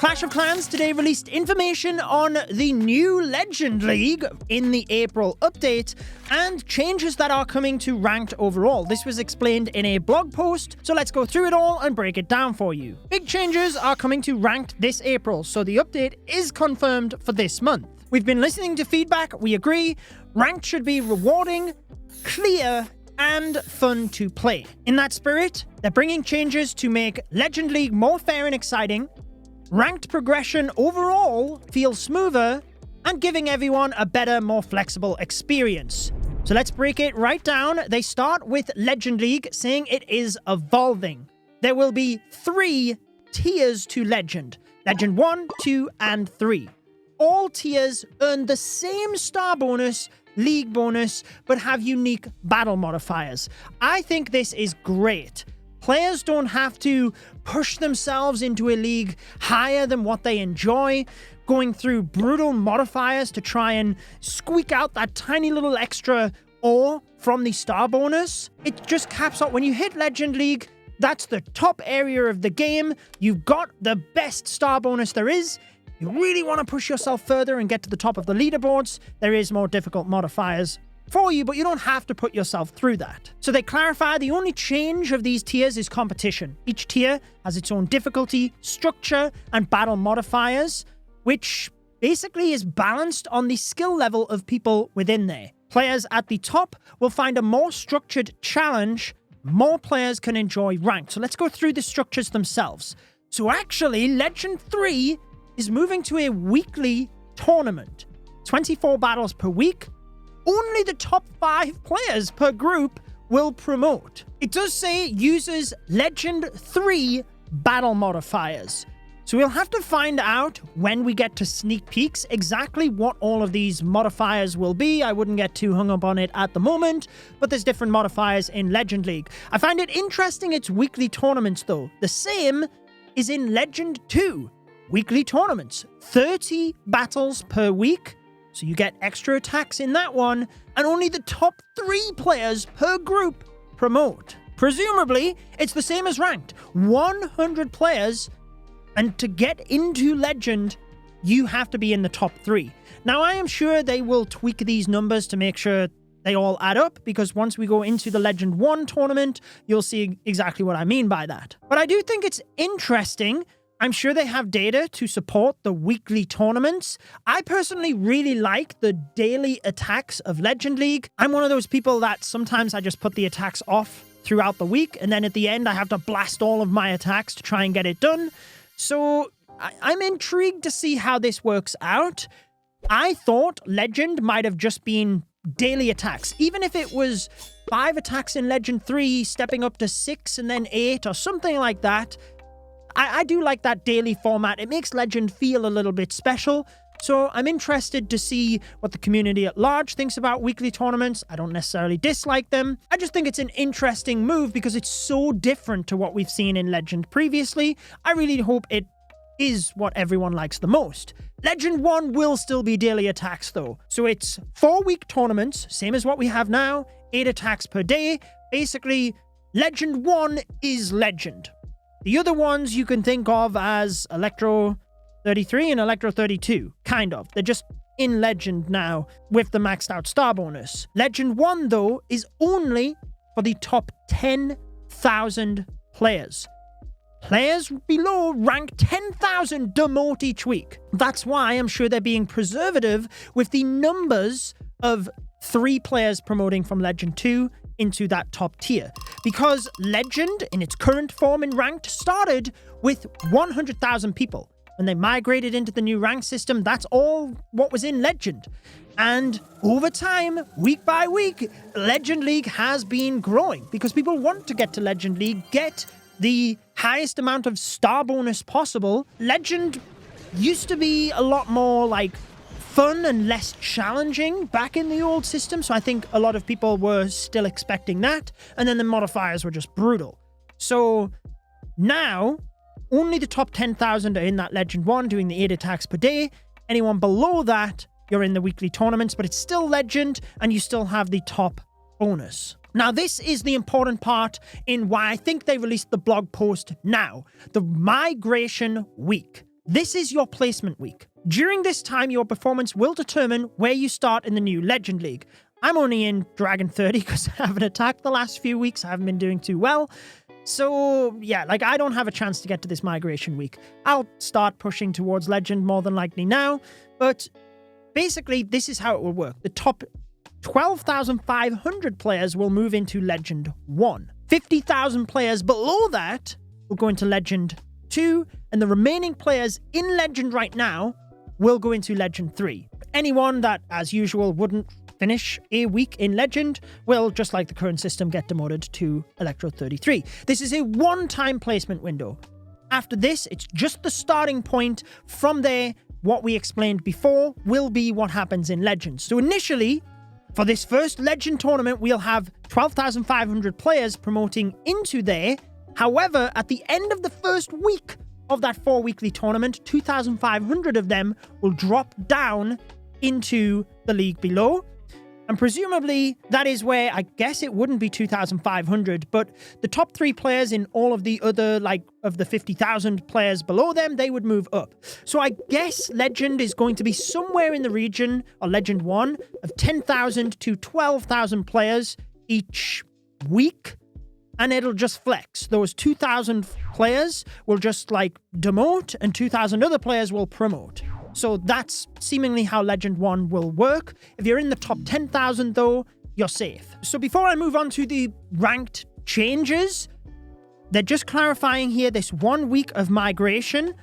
Clash of Clans today released information on the new Legend League in the April update and changes that are coming to Ranked overall. This was explained in a blog post, so let's go through it all and break it down for you. Big changes are coming to Ranked this April, so the update is confirmed for this month. We've been listening to feedback, we agree. Ranked should be rewarding, clear, and fun to play. In that spirit, they're bringing changes to make Legend League more fair and exciting. Ranked progression overall feels smoother and giving everyone a better, more flexible experience. So let's break it right down. They start with Legend League saying it is evolving. There will be 3 tiers to Legend. Legend 1, 2, and 3. All tiers earn the same star bonus, league bonus, but have unique battle modifiers. I think this is great. Players don't have to push themselves into a league higher than what they enjoy, going through brutal modifiers to try and squeak out that tiny little extra ore from the star bonus. It just caps out when you hit Legend League. That's the top area of the game. You've got the best star bonus there is. You really want to push yourself further and get to the top of the leaderboards. There is more difficult modifiers for you, but you don't have to put yourself through that. So they clarify the only change of these tiers is competition. Each tier has its own difficulty, structure, and battle modifiers, which basically is balanced on the skill level of people within there. Players at the top will find a more structured challenge. More players can enjoy Ranked. So let's go through the structures themselves. So actually, Legend 3 is moving to a weekly tournament. 24 battles per week. Only the top 5 players per group will promote. It does say it uses Legend 3 battle modifiers. So we'll have to find out when we get to sneak peeks exactly what all of these modifiers will be. I wouldn't get too hung up on it at the moment, but there's different modifiers in Legend League. I find it interesting it's weekly tournaments though. The same is in Legend 2. Weekly tournaments. 30 battles per week. So you get extra attacks in that one, and only the top 3 players per group promote. Presumably, it's the same as Ranked. 100 players, and to get into Legend, you have to be in the top 3. Now, I am sure they will tweak these numbers to make sure they all add up, because once we go into the Legend 1 tournament, you'll see exactly what I mean by that. But I do think it's interesting. I'm sure they have data to support the weekly tournaments. I personally really like the daily attacks of Legend League. I'm one of those people that sometimes I just put the attacks off throughout the week, and then at the end I have to blast all of my attacks to try and get it done. So I'm intrigued to see how this works out. I thought Legend might have just been daily attacks. Even if it was 5 attacks in Legend 3, stepping up to 6 and then 8 or something like that. I do like that daily format. It makes Legend feel a little bit special. So I'm interested to see what the community at large thinks about weekly tournaments. I don't necessarily dislike them. I just think it's an interesting move because it's so different to what we've seen in Legend previously. I really hope it is what everyone likes the most. Legend 1 will still be daily attacks though. So it's 4-week tournaments, same as what we have now, 8 attacks per day. Basically, Legend 1 is Legend. The other ones you can think of as Electro 33 and Electro 32, kind of. They're just in Legend now with the maxed out star bonus. Legend 1, though, is only for the top 10,000 players. Players below rank 10,000 demote each week. That's why I'm sure they're being preservative with the numbers of 3 players promoting from Legend 2 into that top tier. Because Legend, in its current form in Ranked, started with 100,000 people. When they migrated into the new rank system, that's all what was in Legend. And over time, week by week, Legend League has been growing because people want to get to Legend League, get the highest amount of star bonus possible. Legend used to be a lot more like fun and less challenging back in the old system, so I think a lot of people were still expecting that, and then the modifiers were just brutal. So now, only the top 10,000 are in that Legend 1 doing the 8 attacks per day. Anyone below that, you're in the weekly tournaments, but it's still Legend, and you still have the top bonus. Now, this is the important part in why I think they released the blog post now. The migration week. This is your placement week. During this time, your performance will determine where you start in the new Legend League. I'm only in Dragon 30 because I haven't attacked the last few weeks. I haven't been doing too well. So, yeah, like, I don't have a chance to get to this migration week. I'll start pushing towards Legend more than likely now, but basically, this is how it will work. The top 12,500 players will move into Legend 1. 50,000 players below that will go into Legend 2, and the remaining players in Legend right now will go into Legend 3. Anyone that, as usual, wouldn't finish a week in Legend will, just like the current system, get demoted to Electro 33. This is a one-time placement window. After this, it's just the starting point. From there, what we explained before will be what happens in Legends. So initially, for this first Legend tournament, we'll have 12,500 players promoting into there. However, at the end of the first week of that 4-weekly tournament, 2,500 of them will drop down into the league below. And presumably, that is where, I guess it wouldn't be 2,500, but the top 3 players in all of the other, like, of the 50,000 players below them, they would move up. So I guess Legend is going to be somewhere in the region, or Legend 1, of 10,000 to 12,000 players each week, and it'll just flex. Those 2,000 players will just, like, demote, and 2,000 other players will promote. So that's seemingly how Legend 1 will work. If you're in the top 10,000 though, you're safe. So before I move on to the ranked changes, they're just clarifying here this 1 week of migration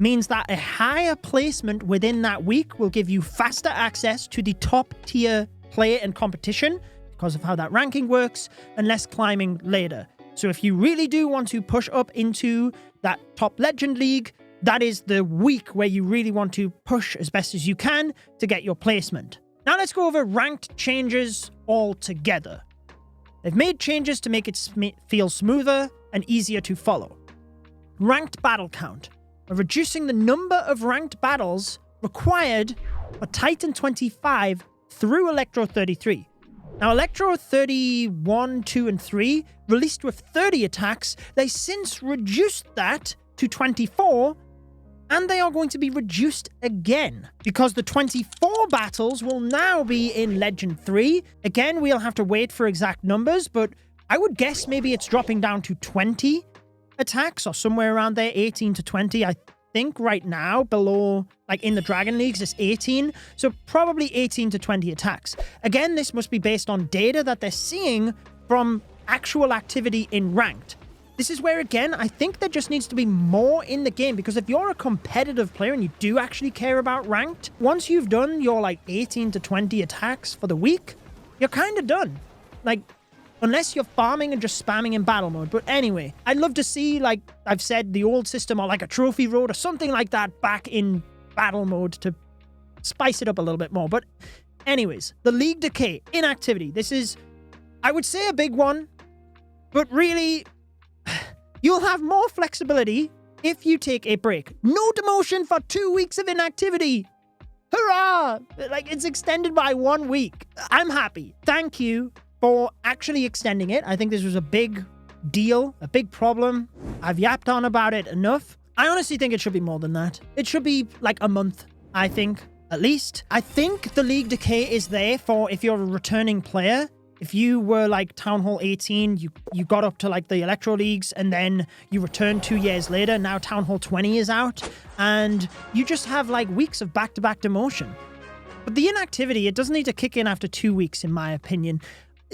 means that a higher placement within that week will give you faster access to the top tier player and competition because of how that ranking works, and less climbing later. So if you really do want to push up into that top Legend League, that is the week where you really want to push as best as you can to get your placement. Now let's go over ranked changes altogether. They've made changes to make it feel smoother and easier to follow. Ranked battle count. We're reducing the number of ranked battles required for Titan 25 through Electro 33. Now, Electro 31, 2, and 3, released with 30 attacks, they since reduced that to 24, and they are going to be reduced again because the 24 battles will now be in Legend 3. Again, we'll have to wait for exact numbers, but I would guess maybe it's dropping down to 20 attacks or somewhere around there, 18 to 20. I think right now below, like in the Dragon Leagues, it's 18. So probably 18 to 20 attacks. Again, this must be based on data that they're seeing from actual activity in ranked. This is where, again, I think there just needs to be more in the game, because if you're a competitive player and you do actually care about ranked, once you've done your, like, 18 to 20 attacks for the week, you're kind of done. Like, unless you're farming and just spamming in battle mode. But anyway, I'd love to see, like I've said, the old system or like a trophy road or something like that back in battle mode to spice it up a little bit more. But anyways, the League Decay inactivity. This is, I would say, a big one, but really, you'll have more flexibility if you take a break. No demotion for 2 weeks of inactivity. Hurrah! Like, it's extended by 1 week. I'm happy. Thank you for actually extending it. I think this was a big deal, a big problem. I've yapped on about it enough. I honestly think it should be more than that. It should be like a month, I think, at least. I think the League Decay is there for if you're a returning player. If you were like Town Hall 18, you got up to like the Electro Leagues and then you returned 2 years later. Now Town Hall 20 is out and you just have like weeks of back-to-back demotion. But the inactivity, it doesn't need to kick in after 2 weeks, in my opinion.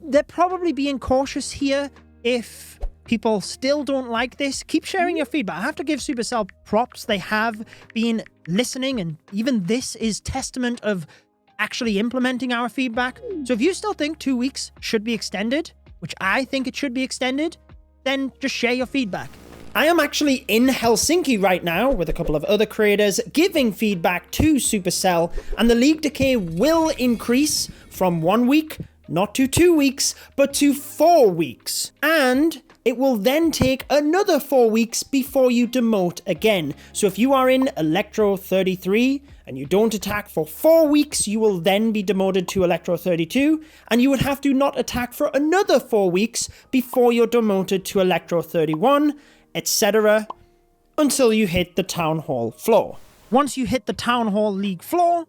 They're probably being cautious here. If people still don't like this, keep sharing your feedback. I have to give Supercell props. They have been listening, and even this is testament of actually implementing our feedback. So if you still think 2 weeks should be extended, which I think it should be extended, then just share your feedback. I am actually in Helsinki right now with a couple of other creators giving feedback to Supercell, and the League Decay will increase from 1 week, not to 2 weeks, but to 4 weeks. And it will then take another 4 weeks before you demote again. So if you are in Electro 33 and you don't attack for 4 weeks, you will then be demoted to Electro 32, and you would have to not attack for another 4 weeks before you're demoted to Electro 31, etc. until you hit the Town Hall floor. Once you hit the Town Hall League floor,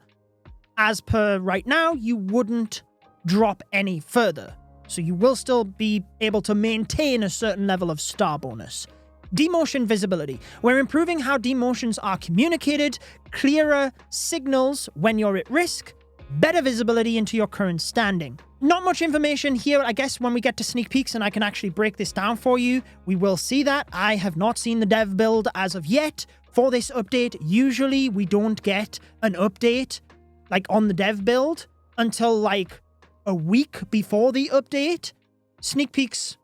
as per right now, you wouldn't drop any further. So you will still be able to maintain a certain level of star bonus. Demotion visibility. We're improving how demotions are communicated, clearer signals when you're at risk, better visibility into your current standing. Not much information here. I guess when we get to sneak peeks and I can actually break this down for you, we will see that. I have not seen the dev build as of yet for this update. Usually we don't get an update like on the dev build until like a week before the update. Sneak peeks,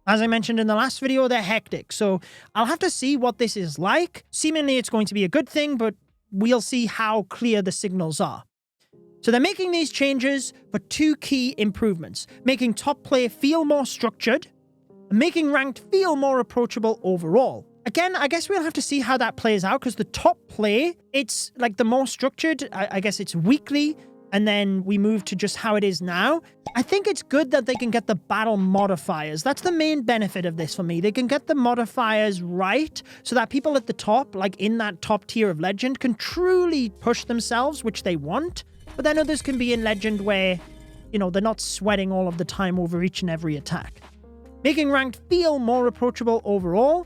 as I mentioned in the last video, they're hectic. So I'll have to see what this is like. Seemingly it's going to be a good thing, but we'll see how clear the signals are. So they're making these changes for two key improvements: making top play feel more structured and making ranked feel more approachable overall. Again, I guess we'll have to see how that plays out, because the top play, it's like the more structured, I guess it's weekly, and then we move to just how it is now. I think it's good that they can get the battle modifiers. That's the main benefit of this for me. They can get the modifiers right so that people at the top, like in that top tier of Legend, can truly push themselves, which they want. But then others can be in Legend where, you know, they're not sweating all of the time over each and every attack. Making ranked feel more approachable overall.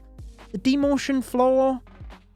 The demotion floor,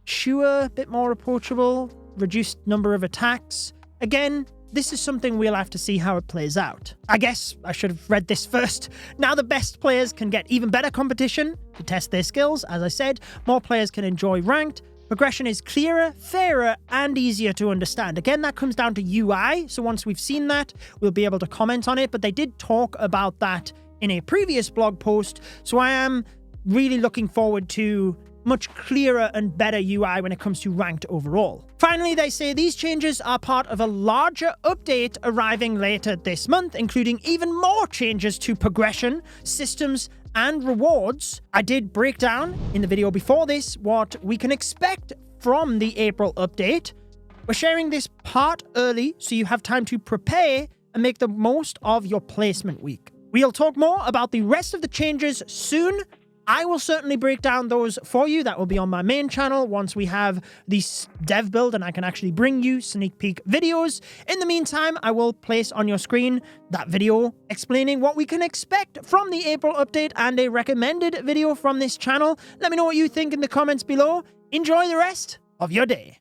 sure, a bit more approachable. Reduced number of attacks. Again, this is something we'll have to see how it plays out. I guess I should have read this first. Now the best players can get even better competition to test their skills. As I said, more players can enjoy ranked. Progression is clearer, fairer, and easier to understand. Again, that comes down to UI, so once we've seen that, we'll be able to comment on it, but they did talk about that in a previous blog post, so I am really looking forward to much clearer and better UI when it comes to ranked overall. Finally, they say these changes are part of a larger update arriving later this month, including even more changes to progression, systems, and rewards. I did break down in the video before this what we can expect from the April update. We're sharing this part early so you have time to prepare and make the most of your placement week. We'll talk more about the rest of the changes soon. I will certainly break down those for you. That will be on my main channel once we have this dev build and I can actually bring you sneak peek videos. In the meantime, I will place on your screen that video explaining what we can expect from the April update and a recommended video from this channel. Let me know what you think in the comments below. Enjoy the rest of your day.